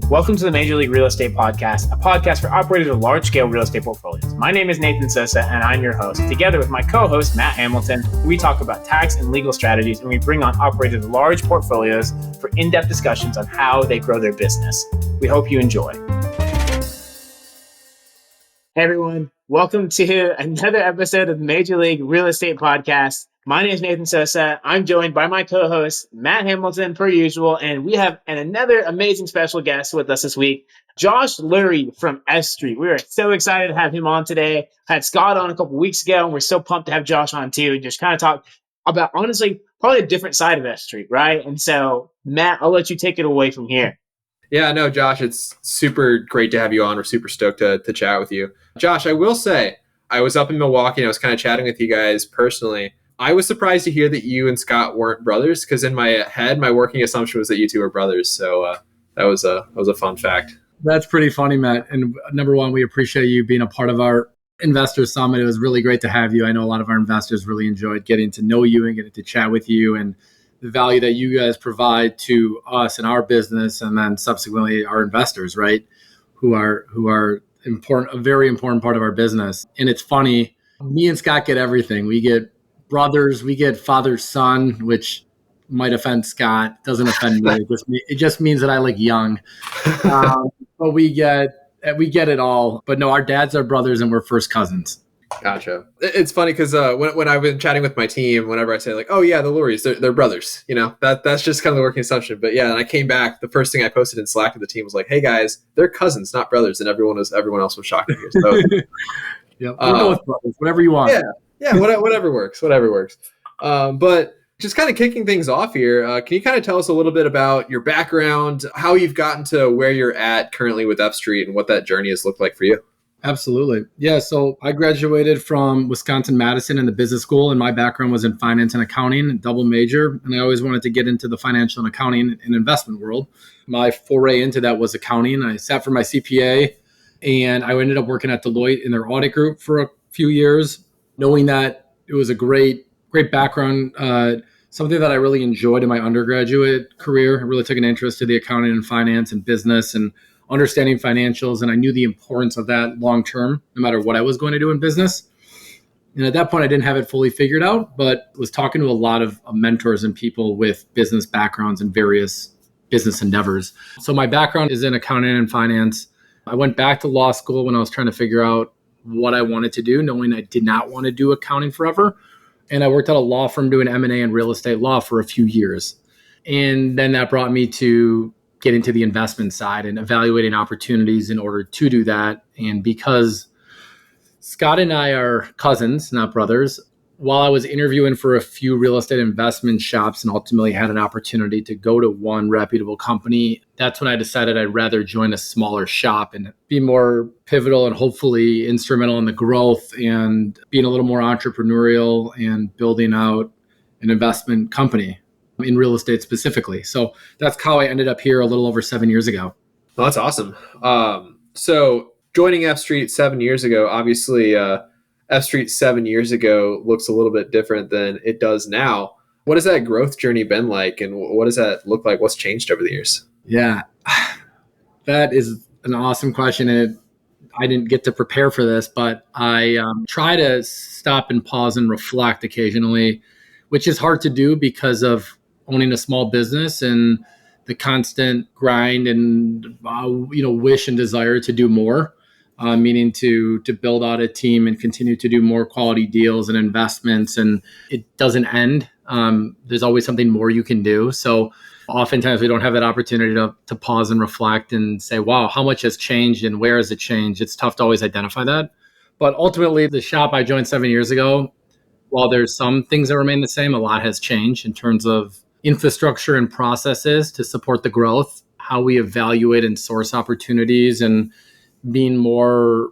Welcome to the Major League Real Estate Podcast, a podcast for operators of large-scale real estate portfolios. My name is Nathan Sosa, and I'm your host. Together with my co-host, Matt Hamilton, we talk about tax and legal strategies, and we bring on operators of large portfolios for in-depth discussions on how they grow their business. We hope you enjoy. Hey, everyone. Welcome to another episode of the Major League Real Estate Podcast. My name is Nathan Sosa. I'm joined by my co-host, Matt Hamilton, per usual, and we have another amazing special guest with us this week, Josh Lurie from F Street. We are so excited to have him on today. I had Scott on a couple weeks ago, and we're so pumped to have Josh on too, and just kind of talk about, honestly, probably a different side of F Street, right? And so, Matt, I'll let you take it away from here. Yeah, no, Josh, it's super great to have you on. We're super stoked to chat with you. Josh, I will say, I was up in Milwaukee and I was kind of chatting with you guys personally. I was surprised to hear that you and Scott weren't brothers, because in my head, my working assumption was that you two were brothers. So that was a fun fact. That's pretty funny, Matt. And number one, we appreciate you being a part of our Investor Summit. It was really great to have you. I know a lot of our investors really enjoyed getting to know you and getting to chat with you, and the value that you guys provide to us and our business, and then subsequently our investors, right? Who are important, a very important part of our business. And it's funny, me and Scott get everything. We get brothers, we get father, son, which might offend Scott, doesn't offend me. It just means that I look young. But we get it all. But no, our dads are brothers and we're first cousins. Gotcha. It's funny because when I've been chatting with my team, whenever I say like, oh yeah, the Luries, they're brothers, you know, that's just kind of the working assumption. But yeah, and I came back, the first thing I posted in Slack to the team was like, hey guys, they're cousins, not brothers. And everyone else was shocked to hear. So yeah, we'll go with brothers, whatever you want. Yeah, whatever works. But just kind of kicking things off here, can you kind of tell us a little bit about your background, how you've gotten to where you're at currently with F Street, and what that journey has looked like for you? Absolutely. Yeah. So I graduated from Wisconsin-Madison in the business school, and my background was in finance and accounting, double major. And I always wanted to get into the financial and accounting and investment world. My foray into that was accounting. I sat for my CPA, and I ended up working at Deloitte in their audit group for a few years, knowing that it was a great background, something that I really enjoyed in my undergraduate career. I really took an interest to the accounting and finance and business and understanding financials, and I knew the importance of that long term, no matter what I was going to do in business. And at that point, I didn't have it fully figured out, but was talking to a lot of mentors and people with business backgrounds and various business endeavors. So my background is in accounting and finance. I went back to law school when I was trying to figure out what I wanted to do, knowing I did not want to do accounting forever. And I worked at a law firm doing M&A and real estate law for a few years. And then that brought me to get into the investment side and evaluating opportunities in order to do that. And because Scott and I are cousins, not brothers, while I was interviewing for a few real estate investment shops and ultimately had an opportunity to go to one reputable company, that's when I decided I'd rather join a smaller shop and be more pivotal and hopefully instrumental in the growth and being a little more entrepreneurial and building out an investment company in real estate specifically. So that's how I ended up here a little over 7 years ago. Well, that's awesome. So joining F Street 7 years ago, obviously F Street 7 years ago looks a little bit different than it does now. What has that growth journey been like, and what does that look like? What's changed over the years? Yeah, that is an awesome question. And I didn't get to prepare for this, but I try to stop and pause and reflect occasionally, which is hard to do because of owning a small business and the constant grind and wish and desire to do more, meaning to build out a team and continue to do more quality deals and investments, and it doesn't end. There's always something more you can do. So oftentimes we don't have that opportunity to pause and reflect and say, wow, how much has changed and where has it changed? It's tough to always identify that. But ultimately, the shop I joined 7 years ago, while there's some things that remain the same, a lot has changed in terms of infrastructure and processes to support the growth, how we evaluate and source opportunities, and being more,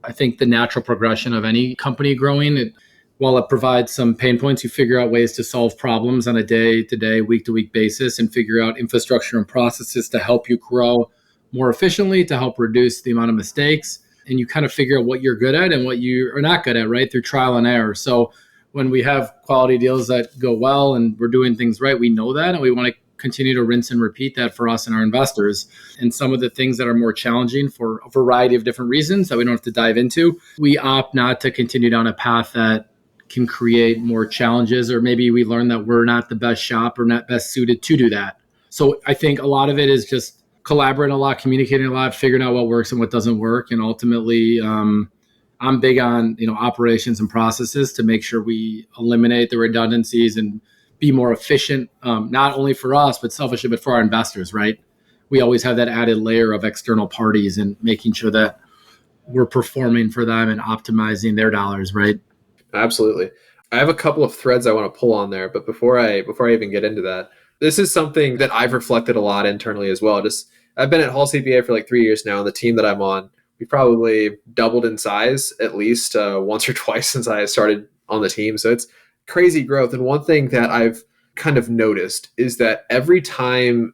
I think the natural progression of any company growing, while it provides some pain points, you figure out ways to solve problems on a day-to-day, week-to-week basis and figure out infrastructure and processes to help you grow more efficiently, to help reduce the amount of mistakes. And you kind of figure out what you're good at and what you are not good at, right? Through trial and error. So when we have quality deals that go well and we're doing things right, we know that, and we want to continue to rinse and repeat that for us and our investors. And some of the things that are more challenging for a variety of different reasons that we don't have to dive into, we opt not to continue down a path that can create more challenges, or maybe we learn that we're not the best shop or not best suited to do that. So I think a lot of it is just collaborating a lot, communicating a lot, figuring out what works and what doesn't work. And ultimately, I'm big on, operations and processes to make sure we eliminate the redundancies and be more efficient, not only for us, but selfishly, but for our investors, right? We always have that added layer of external parties and making sure that we're performing for them and optimizing their dollars, right? Absolutely. I have a couple of threads I want to pull on there, but before I even get into that, this is something that I've reflected a lot internally as well. I've been at Hall CPA for like 3 years now, and the team that I'm on, we probably doubled in size at least once or twice since I started on the team. So it's crazy growth. And one thing that I've kind of noticed is that every time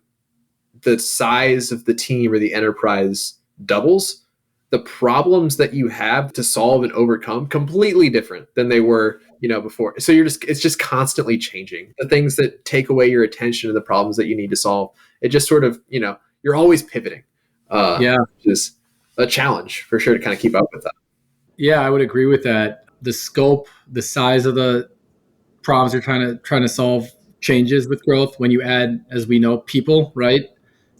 the size of the team or the enterprise doubles, the problems that you have to solve and overcome completely different than they were, before. So it's just constantly changing. The things that take away your attention to the problems that you need to solve, it just sort of, you're always pivoting. Which is a challenge for sure to kind of keep up with that. Yeah, I would agree with that. The scope, the size of the problems you're trying to solve changes with growth when you add, as we know, people, right?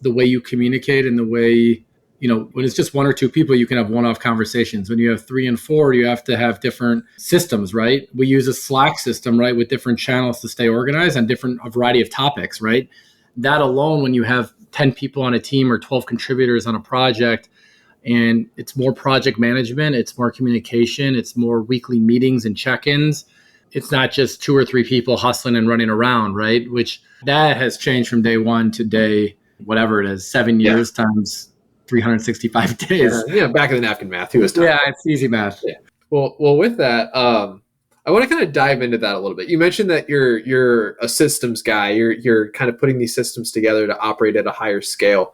The way you communicate and the way, when it's just one or two people, you can have one-off conversations. When you have 3 and 4, you have to have different systems, right? We use a Slack system, right, with different channels to stay organized on a variety of topics, right? That alone, when you have 10 people on a team or 12 contributors on a project, and it's more project management, it's more communication, it's more weekly meetings and check-ins. It's not just 2 or 3 people hustling and running around, right? Which that has changed from day one to day, whatever it is, 7 years times 365 days. Back of the napkin math. Who was talking? Yeah, it's easy math. Yeah. Well, with that, I want to kind of dive into that a little bit. You mentioned that you're a systems guy. You're kind of putting these systems together to operate at a higher scale.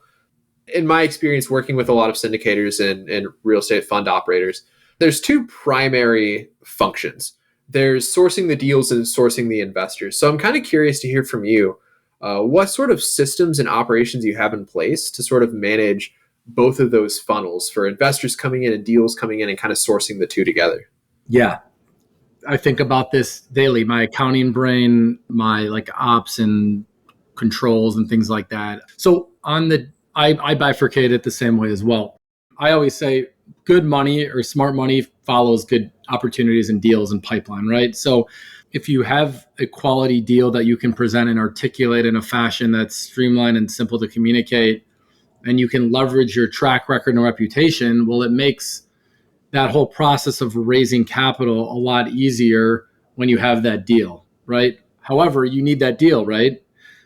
In my experience working with a lot of syndicators and real estate fund operators, there's 2 primary functions. There's sourcing the deals and sourcing the investors. So I'm kind of curious to hear from you, what sort of systems and operations you have in place to sort of manage both of those funnels for investors coming in and deals coming in and kind of sourcing the 2 together. Yeah. I think about this daily, my accounting brain, my ops and controls and things like that. So I bifurcate it the same way as well. I always say good money or smart money follows good opportunities and deals and pipeline, right? So if you have a quality deal that you can present and articulate in a fashion that's streamlined and simple to communicate, and you can leverage your track record and reputation, well, it makes that whole process of raising capital a lot easier when you have that deal, right? However, you need that deal, right?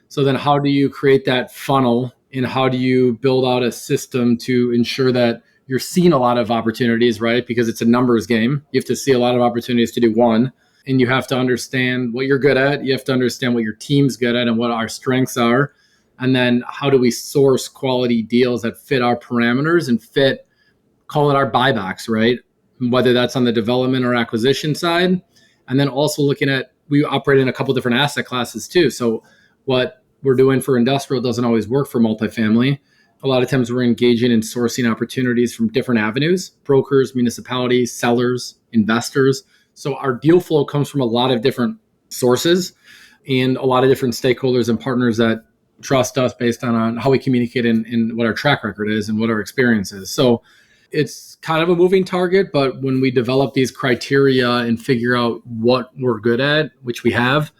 So then how do you create that funnel, and how do you build out a system to ensure that you're seeing a lot of opportunities, right? Because it's a numbers game. You have to see a lot of opportunities to do one, and you have to understand what you're good at. You have to understand what your team's good at and what our strengths are. And then how do we source quality deals that fit our parameters and fit, call it our buy box, right? Whether that's on the development or acquisition side. And then also looking at, we operate in a couple different asset classes too. So what we're doing for industrial doesn't always work for multifamily. A lot of times we're engaging in sourcing opportunities from different avenues, brokers, municipalities, sellers, investors. So our deal flow comes from a lot of different sources and a lot of different stakeholders and partners that trust us based on how we communicate and what our track record is and what our experience is. So it's kind of a moving target, but when we develop these criteria and figure out what we're good at, which we have,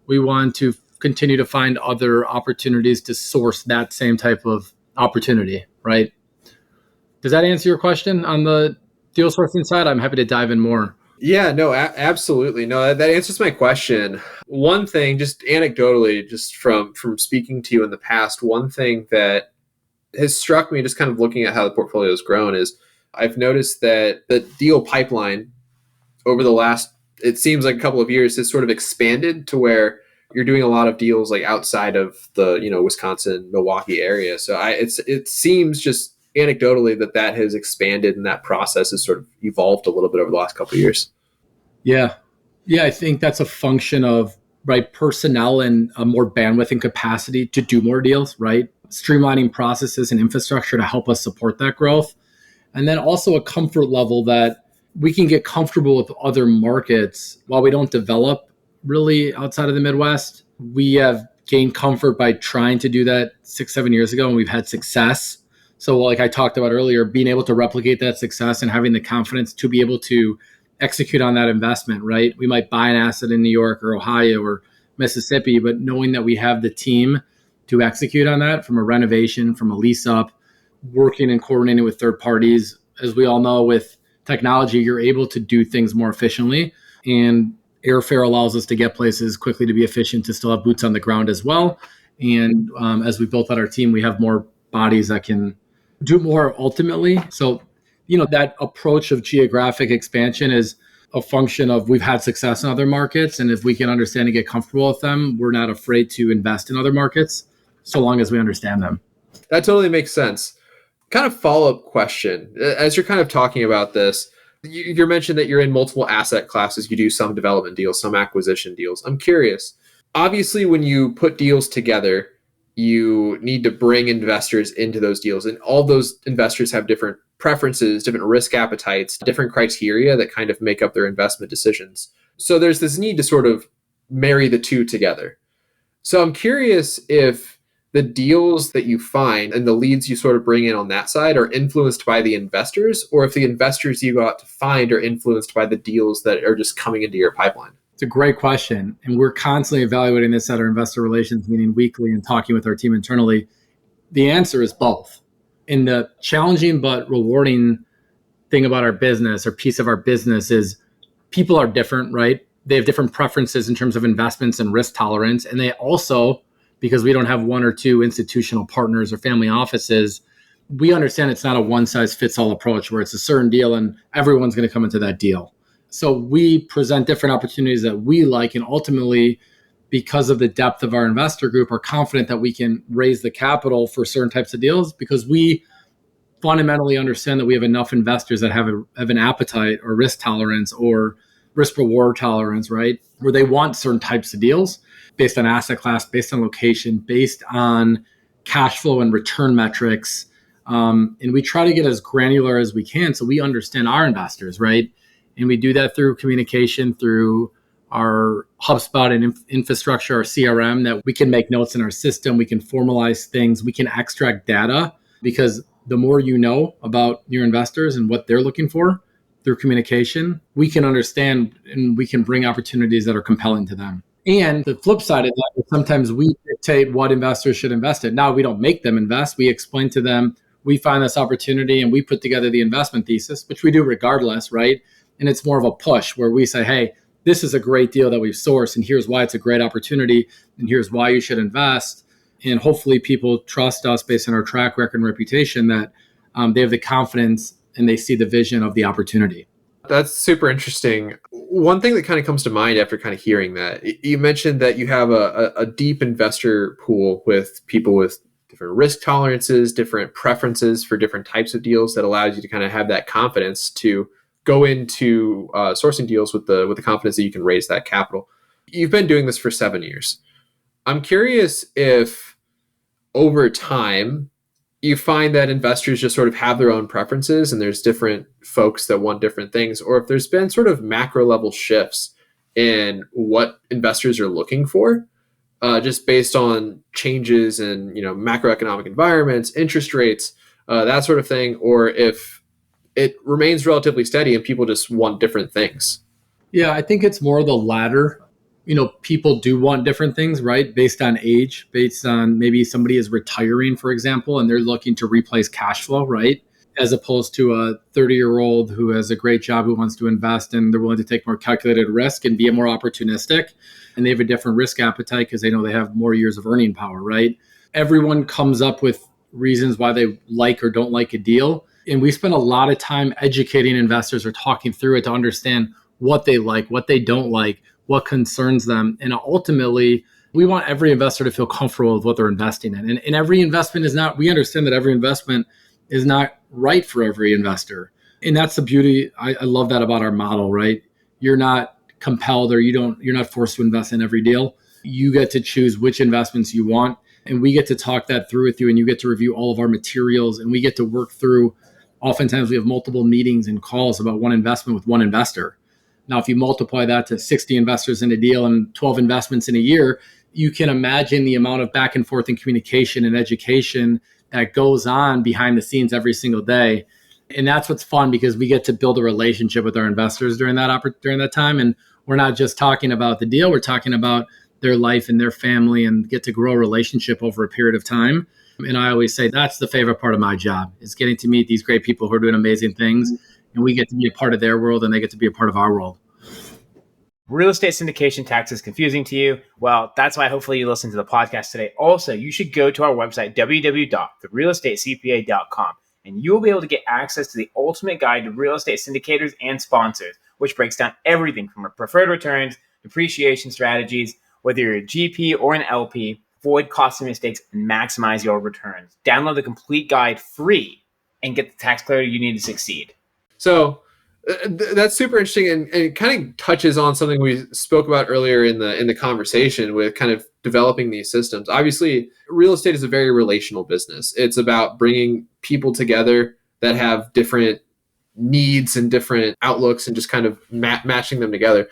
we want to continue to find other opportunities to source that same type of opportunity, right? Does that answer your question on the deal sourcing side? I'm happy to dive in more. Yeah, no, absolutely. No, that answers my question. One thing, just anecdotally, just from speaking to you in the past, one thing that has struck me just kind of looking at how the portfolio has grown is I've noticed that the deal pipeline over the last, it seems like a couple of years, has sort of expanded to where you're doing a lot of deals like outside of the, Wisconsin, Milwaukee area. So it seems just anecdotally that has expanded and that process has sort of evolved a little bit over the last couple of years. Yeah. I think that's a function of right, personnel and more bandwidth and capacity to do more deals, right? Streamlining processes and infrastructure to help us support that growth. And then also a comfort level that we can get comfortable with other markets while we don't develop really outside of the Midwest. We have gained comfort by trying to do that 6-7 years ago, and we've had success. So like I talked about earlier, being able to replicate that success and having the confidence to be able to execute on that investment, right? We might buy an asset in New York or Ohio or Mississippi, but knowing that we have the team to execute on that from a renovation, from a lease up, working and coordinating with third parties. As we all know, with technology, you're able to do things more efficiently, and airfare allows us to get places quickly, to be efficient, to still have boots on the ground as well. And as we built out our team, we have more bodies that can do more ultimately. So, that approach of geographic expansion is a function of we've had success in other markets. And if we can understand and get comfortable with them, we're not afraid to invest in other markets so long as we understand them. That totally makes sense. Kind of follow-up question. As you're kind of talking about this, you mentioned that you're in multiple asset classes. You do some development deals, some acquisition deals. I'm curious. Obviously, when you put deals together, you need to bring investors into those deals. And all those investors have different preferences, different risk appetites, different criteria that kind of make up their investment decisions. So there's this need to sort of marry the two together. So I'm curious if the deals that you find and the leads you sort of bring in on that side are influenced by the investors, or if the investors you go out to find are influenced by the deals that are just coming into your pipeline. It's a great question. And we're constantly evaluating this at our investor relations meeting weekly and talking with our team internally. The answer is both. And the challenging but rewarding thing about our business, or piece of our business, is people are different, right? They have different preferences in terms of investments and risk tolerance. And they also, because we don't have one or two institutional partners or family offices, we understand it's not a one-size-fits-all approach where it's a certain deal and everyone's going to come into that deal. So we present different opportunities that we like, and ultimately, because of the depth of our investor group, are confident that we can raise the capital for certain types of deals, because we fundamentally understand that we have enough investors that have an appetite or risk tolerance or risk reward tolerance, right? Where they want certain types of deals based on asset class, based on location, based on cash flow and return metrics. And we try to get as granular as we can so we understand our investors, right? And we do that through communication, through our HubSpot and infrastructure, our CRM, that we can make notes in our system. We can formalize things. We can extract data, because the more you know about your investors and what they're looking for through communication, we can understand and we can bring opportunities that are compelling to them. And the flip side of that is sometimes we dictate what investors should invest in. Now, we don't make them invest. We explain to them, we find this opportunity and we put together the investment thesis, which we do regardless, right? And it's more of a push where we say, hey, this is a great deal that we've sourced, and here's why it's a great opportunity, and here's why you should invest. And hopefully people trust us based on our track record and reputation that they have the confidence and they see the vision of the opportunity. That's super interesting. One thing that kind of comes to mind after kind of hearing that, you mentioned that you have a deep investor pool with people with different risk tolerances, different preferences for different types of deals, that allows you to kind of have that confidence to go into sourcing deals with the confidence that you can raise that capital. You've been doing this for 7 years. I'm curious if over time you find that investors just sort of have their own preferences and there's different folks that want different things, or if there's been sort of macro level shifts in what investors are looking for, just based on changes in macroeconomic environments, interest rates, that sort of thing, or if it remains relatively steady and people just want different things. Yeah, I think it's more the latter. People do want different things, right? Based on age, based on maybe somebody is retiring, for example, and they're looking to replace cash flow, right? As opposed to a 30-year-old who has a great job, who wants to invest, and they're willing to take more calculated risk and be more opportunistic. And they have a different risk appetite because they know they have more years of earning power, right? Everyone comes up with reasons why they like or don't like a deal. And we spend a lot of time educating investors or talking through it to understand what they like, what they don't like, what concerns them. And ultimately, we want every investor to feel comfortable with what they're investing in. And every investment is not, we understand that every investment is not right for every investor. And that's the beauty. I love that about our model, right? You're not compelled or you're not forced to invest in every deal. You get to choose which investments you want. And we get to talk that through with you, and you get to review all of our materials, and we get to work through. Oftentimes we have multiple meetings and calls about one investment with one investor. Now, if you multiply that to 60 investors in a deal and 12 investments in a year, you can imagine the amount of back and forth and communication and education that goes on behind the scenes every single day. And that's what's fun, because we get to build a relationship with our investors during that time. And we're not just talking about the deal, we're talking about their life and their family, and get to grow a relationship over a period of time. And I always say that's the favorite part of my job, is getting to meet these great people who are doing amazing things, and we get to be a part of their world and they get to be a part of our world. Real estate syndication tax is confusing to you? Well, that's why hopefully you listen to the podcast today. Also, you should go to our website, www.therealestatecpa.com, and you will be able to get access to the ultimate guide to real estate syndicators and sponsors, which breaks down everything from preferred returns, depreciation strategies, whether you're a GP or an LP, avoid costly mistakes, and maximize your returns. Download the complete guide free and get the tax clarity you need to succeed. So that's super interesting, and it kind of touches on something we spoke about earlier in the conversation with kind of developing these systems. Obviously, real estate is a very relational business. It's about bringing people together that have different needs and different outlooks, and just kind of matching them together.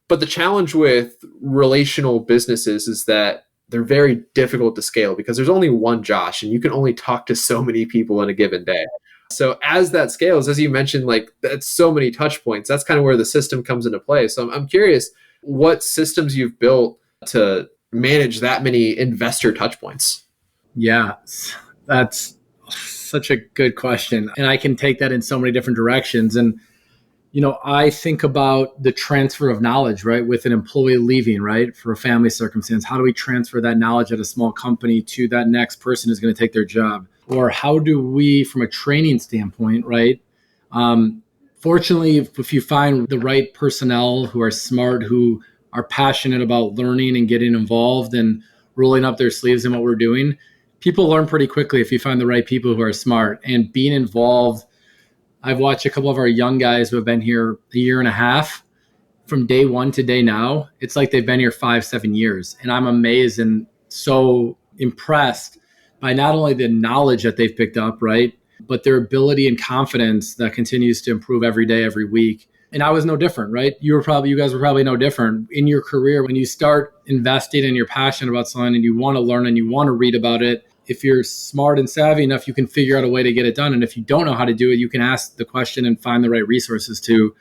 But the challenge with relational businesses is that they're very difficult to scale, because there's only one Josh and you can only talk to so many people in a given day. So as that scales, as you mentioned, like that's so many touch points, that's kind of where the system comes into play. So I'm curious what systems you've built to manage that many investor touch points. Yeah, that's such a good question. And I can take that in so many different directions. And I think about the transfer of knowledge, right? With an employee leaving, right? For a family circumstance, how do we transfer that knowledge at a small company to that next person who's going to take their job? Or how do we, from a training standpoint, right? Fortunately, if you find the right personnel who are smart, who are passionate about learning and getting involved and rolling up their sleeves in what we're doing, people learn pretty quickly if you find the right people who are smart and being involved. I've watched a couple of our young guys who have been here a year and a half. From day one to day now, it's like they've been here 5-7 years. And I'm amazed and so impressed by not only the knowledge that they've picked up, right, but their ability and confidence that continues to improve every day, every week. And I was no different, right? You guys were probably no different in your career. When you start investing and you're passionate about something and you want to learn and you want to read about it, if you're smart and savvy enough, you can figure out a way to get it done. And if you don't know how to do it, you can ask the question and find the right resources to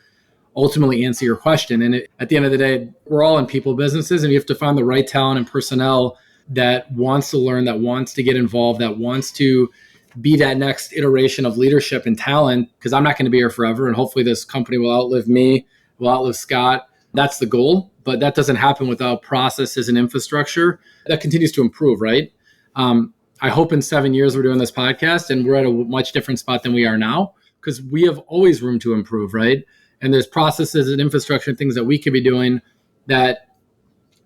ultimately answer your question. And at the end of the day, we're all in people businesses, and you have to find the right talent and personnel that wants to learn, that wants to get involved, that wants to be that next iteration of leadership and talent, because I'm not going to be here forever. And hopefully this company will outlive me, will outlive Scott. That's the goal. But that doesn't happen without processes and infrastructure that continues to improve, right? I hope in 7 years we're doing this podcast and we're at a much different spot than we are now, because we have always room to improve, right? And there's processes and infrastructure and things that we could be doing that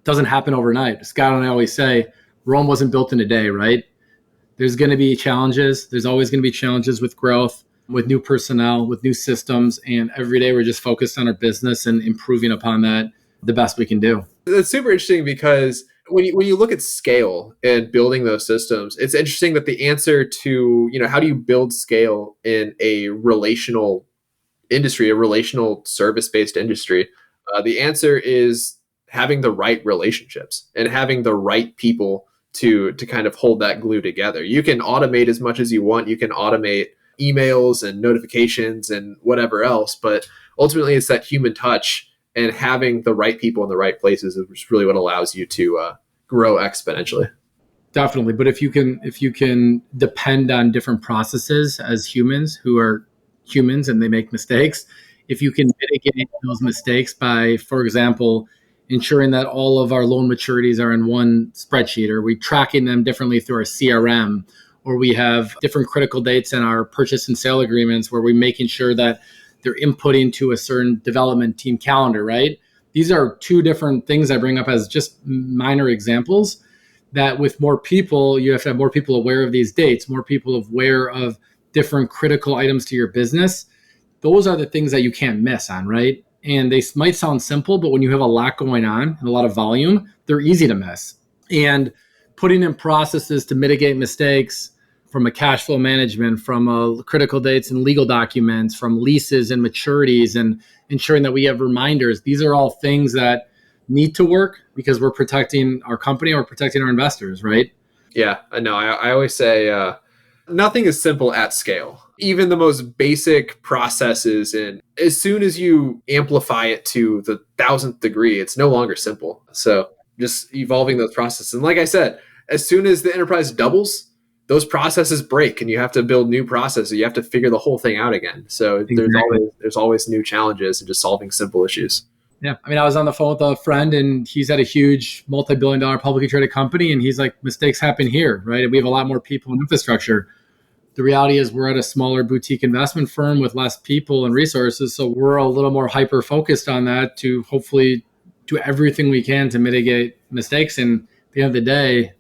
doesn't happen overnight. Scott and I always say, Rome wasn't built in a day, right? There's going to be challenges. There's always going to be challenges with growth, with new personnel, with new systems. And every day we're just focused on our business and improving upon that the best we can do. That's super interesting, because when you look at scale and building those systems, it's interesting that the answer to, how do you build scale in a relational industry, a relational service-based industry? The answer is having the right relationships and having the right people to kind of hold that glue together. You can automate as much as you want. You can automate emails and notifications and whatever else, but ultimately it's that human touch, and having the right people in the right places is really what allows you to grow exponentially. Definitely. But if you can depend on different processes as humans who are humans and they make mistakes, if you can mitigate those mistakes by, for example, ensuring that all of our loan maturities are in one spreadsheet, or we tracking them differently through our CRM, or we have different critical dates in our purchase and sale agreements where we're making sure that they're inputting to a certain development team calendar, right? These are two different things I bring up as just minor examples that with more people, you have to have more people aware of these dates, more people aware of different critical items to your business. Those are the things that you can't miss on, right? And they might sound simple, but when you have a lot going on and a lot of volume, they're easy to miss. And putting in processes to mitigate mistakes from a cash flow management, from critical dates and legal documents, from leases and maturities, and ensuring that we have reminders. These are all things that need to work because we're protecting our company or protecting our investors, right? Yeah, I know. I always say nothing is simple at scale. Even the most basic processes, and as soon as you amplify it to the 1,000th degree, it's no longer simple. So just evolving those processes. And like I said, as soon as the enterprise doubles, those processes break and you have to build new processes. You have to figure the whole thing out again. So Exactly. there's always new challenges and just solving simple issues. Yeah. I mean, I was on the phone with a friend and he's at a huge multi-billion dollar publicly traded company. And he's like, mistakes happen here, right? We have a lot more people and infrastructure. The reality is we're at a smaller boutique investment firm with less people and resources. So we're a little more hyper focused on that to hopefully do everything we can to mitigate mistakes. And at the end of the day,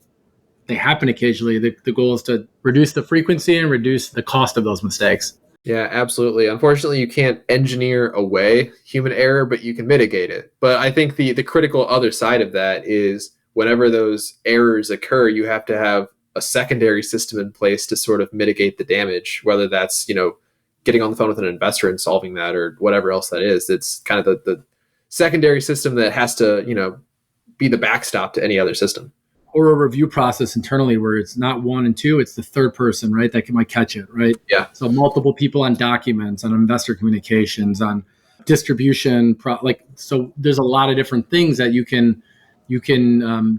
they happen occasionally. The goal is to reduce the frequency and reduce the cost of those mistakes. Yeah, absolutely. Unfortunately, you can't engineer away human error, but you can mitigate it. But I think the critical other side of that is whenever those errors occur, you have to have a secondary system in place to sort of mitigate the damage, whether that's, getting on the phone with an investor and solving that or whatever else that is. It's kind of the secondary system that has to, be the backstop to any other system. Or a review process internally where it's not one and two, it's the third person, right? That might catch it, right? Yeah. So multiple people on documents, on investor communications, on distribution. So there's a lot of different things that you can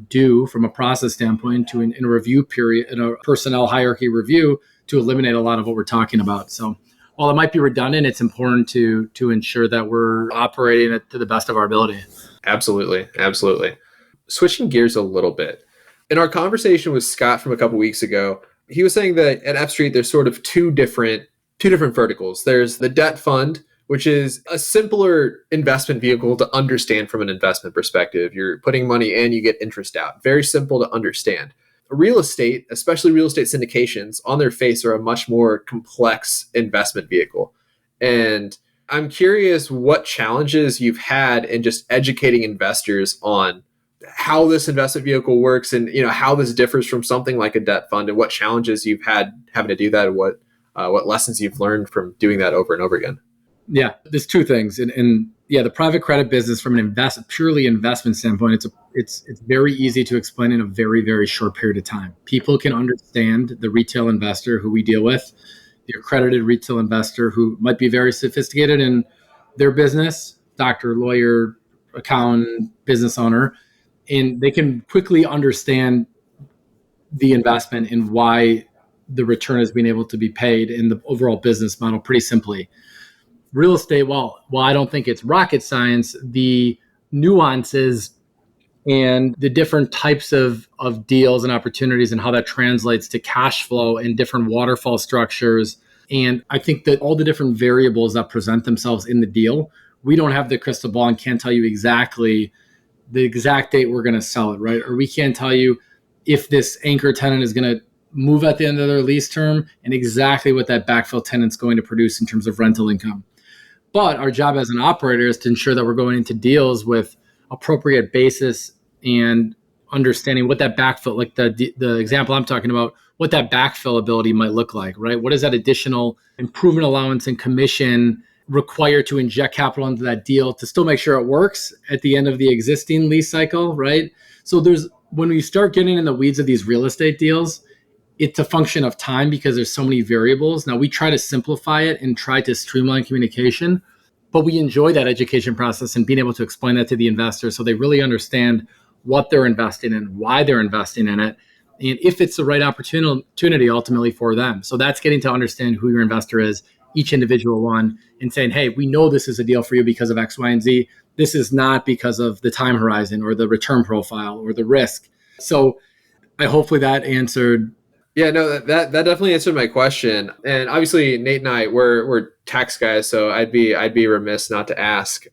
do from a process standpoint in a review period, in a personnel hierarchy review to eliminate a lot of what we're talking about. So while it might be redundant, it's important to ensure that we're operating it to the best of our ability. Absolutely. Absolutely. Switching gears a little bit. In our conversation with Scott from a couple weeks ago, he was saying that at F Street, there's sort of two different verticals. There's the debt fund, which is a simpler investment vehicle to understand from an investment perspective. You're putting money in, you get interest out. Very simple to understand. Real estate, especially real estate syndications, on their face are a much more complex investment vehicle. And I'm curious what challenges you've had in just educating investors on how this investment vehicle works and how this differs from something like a debt fund and what challenges you've had having to do that and what lessons you've learned from doing that over and over again. Yeah, there's two things. And the private credit business from an purely investment standpoint, it's very easy to explain in a very, very short period of time. People can understand the retail investor who we deal with, the accredited retail investor who might be very sophisticated in their business, doctor, lawyer, accountant, business owner, and they can quickly understand the investment and why the return is being able to be paid in the overall business model pretty simply. Real estate, while I don't think it's rocket science, the nuances and the different types of deals and opportunities and how that translates to cash flow and different waterfall structures. And I think that all the different variables that present themselves in the deal, we don't have the crystal ball and can't tell you exactly the exact date we're going to sell it, right? Or we can't tell you if this anchor tenant is going to move at the end of their lease term and exactly what that backfill tenant's going to produce in terms of rental income. But our job as an operator is to ensure that we're going into deals with appropriate basis and understanding what that backfill, like the example I'm talking about, what that backfill ability might look like, right? What is that additional improvement allowance and commission required to inject capital into that deal to still make sure it works at the end of the existing lease cycle, right? So when we start getting in the weeds of these real estate deals, it's a function of time because there's so many variables. Now we try to simplify it and try to streamline communication, but we enjoy that education process and being able to explain that to the investor so they really understand what they're investing in, why they're investing in it, and if it's the right opportunity ultimately for them. So that's getting to understand who your investor is, each individual one, and saying, hey, we know this is a deal for you because of X, Y, and Z. This is not because of the time horizon or the return profile or the risk. So hopefully that answered. Yeah, no, that definitely answered my question. And obviously, Nate and I, we're tax guys, so I'd be remiss not to ask.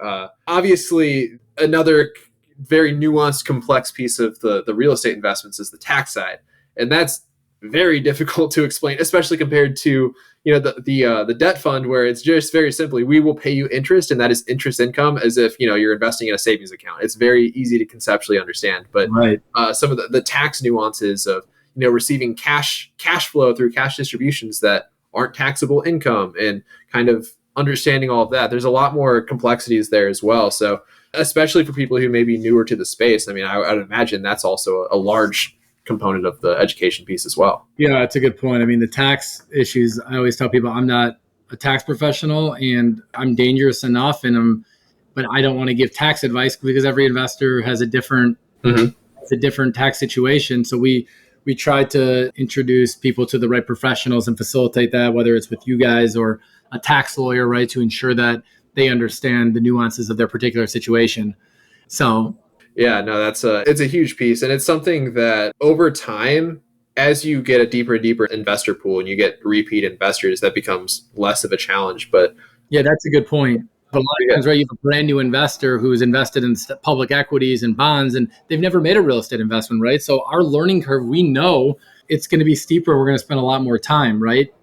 Obviously, another very nuanced, complex piece of the real estate investments is the tax side, and that's very difficult to explain, especially compared to the debt fund, where it's just very simply, we will pay you interest, and that is interest income, as if you're investing in a savings account. It's very easy to conceptually understand, but Right. some of the tax nuances of receiving cash flow through cash distributions that aren't taxable income, and kind of understanding all of that. There's a lot more complexities there as well. So especially for people who may be newer to the space, I mean, I would imagine that's also a large component of the education piece as well. Yeah, it's a good point. I mean, the tax issues, I always tell people I'm not a tax professional and I'm dangerous enough, but I don't want to give tax advice because every investor has a different tax situation. So we try to introduce people to the right professionals and facilitate that, whether it's with you guys or a tax lawyer, right, to ensure that they understand the nuances of their particular situation. So yeah, no, it's a huge piece, and it's something that over time, as you get a deeper and deeper investor pool and you get repeat investors, that becomes less of a challenge. But yeah, that's a good point. But a lot of times, right, you have a brand new investor who's invested in public equities and bonds, and they've never made a real estate investment, right? So our learning curve, we know it's going to be steeper. We're going to spend a lot more time, right?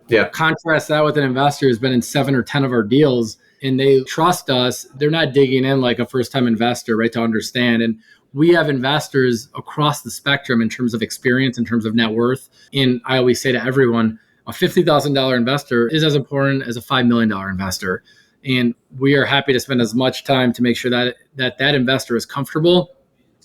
Yeah. Contrast that with an investor who's been in 7 or 10 of our deals and they trust us. They're not digging in like a first-time investor, right, to understand. And we have investors across the spectrum in terms of experience, in terms of net worth. And I always say to everyone, a $50,000 investor is as important as a $5 million investor. And we are happy to spend as much time to make sure that investor is comfortable.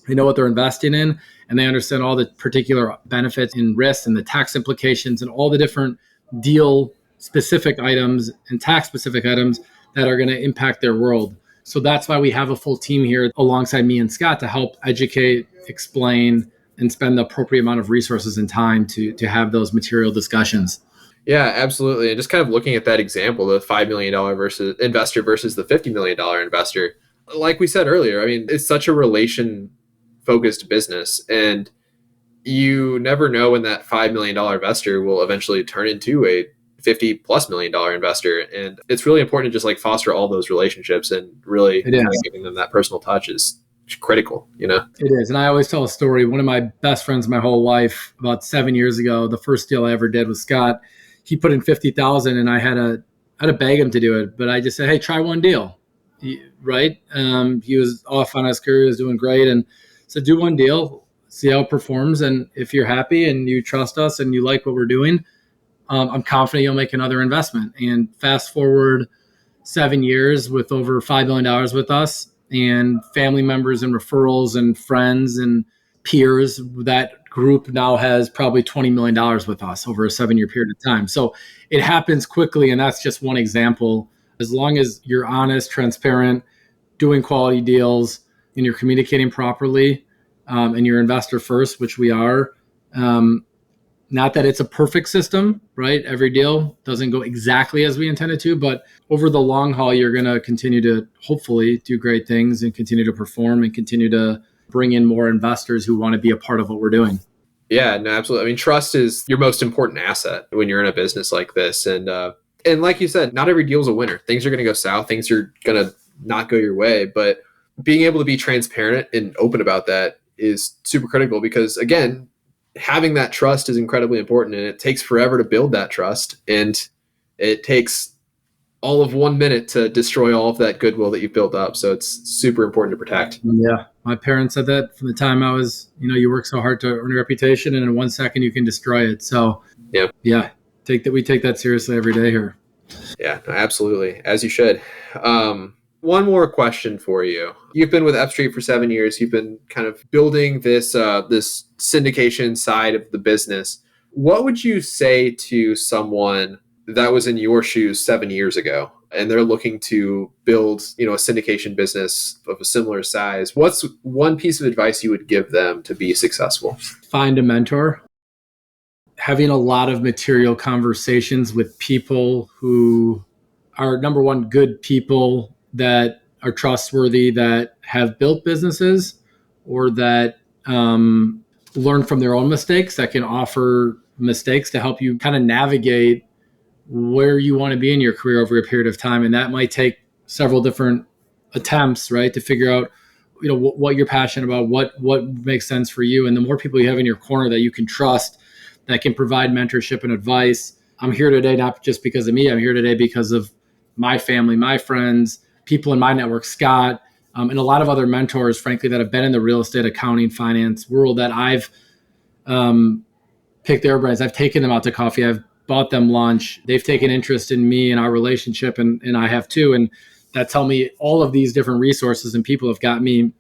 They know what they're investing in, and they understand all the particular benefits and risks and the tax implications and all the different deal specific items and tax specific items that are going to impact their world. So that's why we have a full team here alongside me and Scott to help educate, explain, and spend the appropriate amount of resources and time to have those material discussions. Yeah, absolutely. And just kind of looking at that example, the $5 million investor versus the $50 million investor, like we said earlier, I mean, it's such a relation focused business, and you never know when that $5 million investor will eventually turn into a $50+ million investor. And it's really important to just like foster all those relationships, and really kind of giving them that personal touch is critical, It is. And I always tell a story. One of my best friends my whole life, about 7 years ago, the first deal I ever did with Scott, he put in 50,000 and I had to beg him to do it. But I just said, hey, try one deal. Right. He was off on his career, he was doing great. And so do one deal, see how it performs. And if you're happy and you trust us and you like what we're doing, I'm confident you'll make another investment. And fast forward 7 years with over $5 million with us, and family members and referrals and friends and peers, that group now has probably $20 million with us over a 7-year period of time. So it happens quickly. And that's just one example. As long as you're honest, transparent, doing quality deals, and you're communicating properly, and you're investor first, which we are, not that it's a perfect system, right? Every deal doesn't go exactly as we intended to, but over the long haul, you're going to continue to hopefully do great things and continue to perform and continue to bring in more investors who want to be a part of what we're doing. Yeah, no, absolutely. I mean, trust is your most important asset when you're in a business like this. And like you said, not every deal is a winner. Things are going to go south. Things are going to not go your way. But being able to be transparent and open about that is super critical, because, again, having that trust is incredibly important, and it takes forever to build that trust. And it takes all of 1 minute to destroy all of that goodwill that you've built up. So it's super important to protect. Yeah. My parents said that from the time I was, you work so hard to earn a reputation, and in 1 second you can destroy it. So yeah, we take that seriously every day here. Yeah, absolutely. As you should. One more question for you. You've been with F Street for 7 years. You've been kind of building this syndication side of the business. What would you say to someone that was in your shoes 7 years ago, and they're looking to build, a syndication business of a similar size? What's one piece of advice you would give them to be successful? Find a mentor. Having a lot of material conversations with people who are, number one, good people that are trustworthy, that have built businesses, or that learn from their own mistakes, that can offer mistakes to help you kind of navigate where you want to be in your career over a period of time. And that might take several different attempts, right, to figure out, what you're passionate about, what makes sense for you. And the more people you have in your corner that you can trust, that can provide mentorship and advice. I'm here today not just because of me. I'm here today because of my family, my friends, people in my network, Scott, and a lot of other mentors, frankly, that have been in the real estate, accounting, finance world that I've picked their brains. I've taken them out to coffee. I've bought them lunch. They've taken interest in me and our relationship, and I have too. And that tell me all of these different resources and people have got me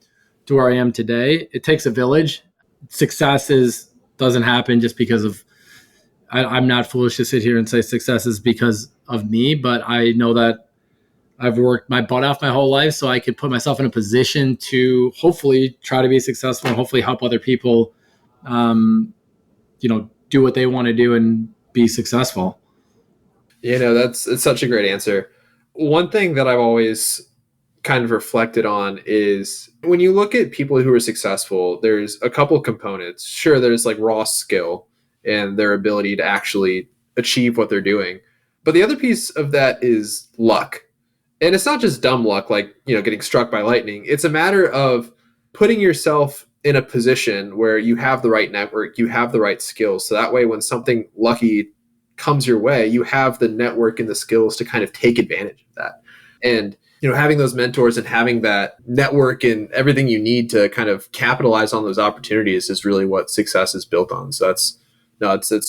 to where I am today. It takes a village. Success doesn't happen just because of, I'm not foolish to sit here and say success is because of me, but I know that I've worked my butt off my whole life so I could put myself in a position to hopefully try to be successful and hopefully help other people, do what they want to do and be successful. It's such a great answer. One thing that I've always kind of reflected on is when you look at people who are successful, there's a couple components. Sure, there's like raw skill and their ability to actually achieve what they're doing. But the other piece of that is luck. And it's not just dumb luck, like, getting struck by lightning. It's a matter of putting yourself in a position where you have the right network, you have the right skills. So that way, when something lucky comes your way, you have the network and the skills to kind of take advantage of that. And, having those mentors and having that network and everything you need to kind of capitalize on those opportunities is really what success is built on. So it's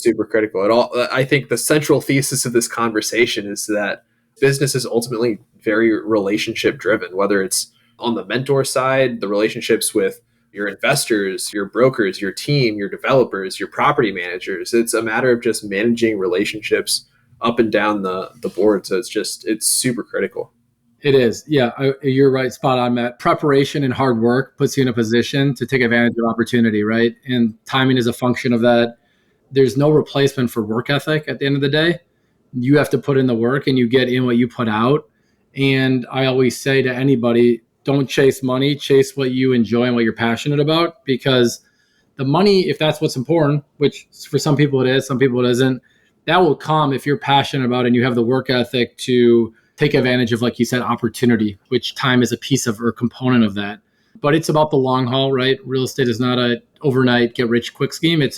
super critical at all. I think the central thesis of this conversation is that business is ultimately very relationship driven, whether it's on the mentor side, the relationships with your investors, your brokers, your team, your developers, your property managers. It's a matter of just managing relationships up and down the board. So it's super critical. It is. Yeah, you're right. Spot on, Matt. Preparation and hard work puts you in a position to take advantage of opportunity, right? And timing is a function of that. There's no replacement for work ethic at the end of the day. You have to put in the work and you get in what you put out. And I always say to anybody, don't chase money, chase what you enjoy and what you're passionate about, because the money, if that's what's important, which for some people it is, some people it isn't, that will come if you're passionate about it and you have the work ethic to take advantage of, like you said, opportunity, which time is a piece of or component of that. But it's about the long haul, right? Real estate is not a overnight get rich quick scheme. It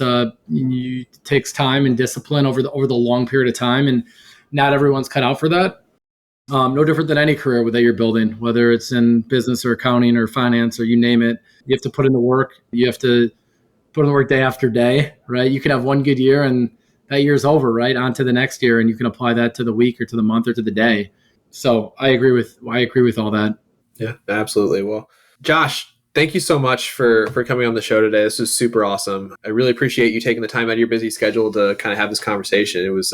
takes time and discipline over the long period of time, and not everyone's cut out for that. No different than any career that you're building, whether it's in business or accounting or finance or you name it. You have to put in the work. You have to put in the work day after day, right? You can have one good year and that year's over, right? On to the next year, and you can apply that to the week or to the month or to the day. So I agree with all that. Yeah, absolutely. Well, Josh, thank you so much for coming on the show today. This was super awesome. I really appreciate you taking the time out of your busy schedule to kind of have this conversation. It was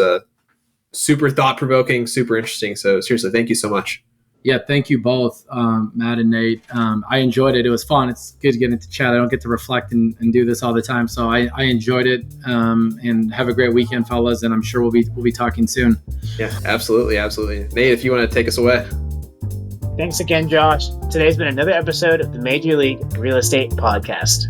super thought-provoking, super interesting. So seriously, thank you so much. Yeah, thank you both, Matt and Nate. I enjoyed it. It was fun. It's good to get into chat. I don't get to reflect and do this all the time. So I enjoyed it, and have a great weekend, fellas. And I'm sure we'll be talking soon. Yeah, absolutely. Nate, if you want to take us away. Thanks again, Josh. Today's been another episode of the Major League Real Estate Podcast.